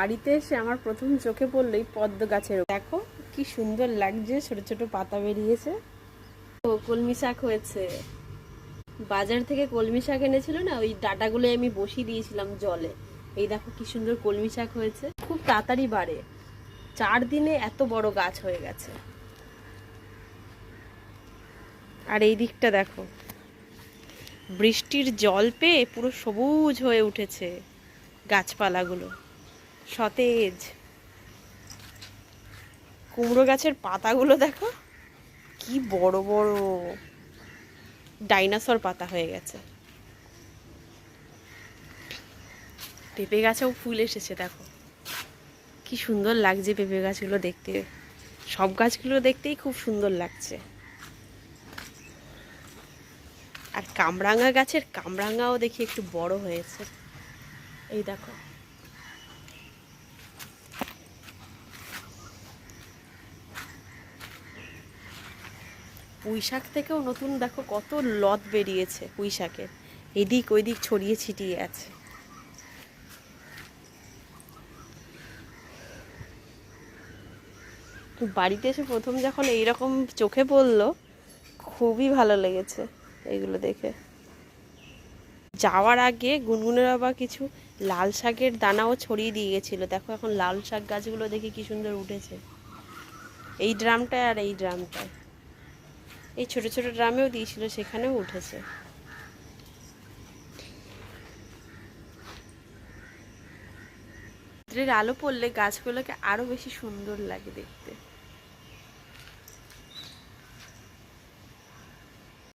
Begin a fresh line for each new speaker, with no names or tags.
বাড়িতে এসে আমার প্রথম চোখে পড়লো এই পদ্ম গাছের। দেখো কি সুন্দর লাগছে, ছোট ছোট পাতা বেরিয়েছে। ও কলমি শাক হয়েছে। বাজার থেকে কলমি শাক এনেছিল না, ওই ডাঁটাগুলো আমি বসিয়ে দিয়েছিলাম জলে। এই দেখো কি সুন্দর কলমি শাক হয়েছে, খুব তাড়াতাড়ি বাড়ে। 4 দিনে এত বড় গাছ হয়ে গেছে। আর এই দিকটা দেখো, বৃষ্টির জল পেয়ে পুরো সবুজ হয়ে উঠেছে গাছপালাগুলো, সতেজ। কুমড়ো গাছের পাতাগুলো দেখো কি বড় বড়, ডাইনোসর পাতা হয়ে গেছে। পেঁপে গাছেও ফুল এসেছে, দেখো কি সুন্দর লাগছে পেঁপে গাছগুলো দেখতে। সব গাছগুলো দেখতেই খুব সুন্দর লাগছে। আর কামরাঙা গাছের কামরাঙাও দেখি একটু বড় হয়েছে, এই দেখো। পুঁই শাক থেকেও নতুন দেখো কত লত বেরিয়েছে পুঁই শাকের, এদিক ওইদিক ছড়িয়ে ছিটিয়ে আছে। বাড়িতে এসে প্রথম যখন এইরকম চোখে পড়লো, খুবই ভালো লেগেছে এগুলো দেখে। যাওয়ার আগে গুনগুনের বাবা কিছু লাল শাকের দানাও ছড়িয়ে দিয়ে গেছিলো। দেখো এখন লাল শাক গাছগুলো দেখে কি সুন্দর উঠেছে এই ড্রামটায় আর এই ড্রামটায়। এই ছোট ছোট ড্রামেও দিয়েছিল, সেখানেও উঠেছে। রাত্রের আলো পড়লে গাছগুলোকে আরো বেশি সুন্দর লাগে দেখতে।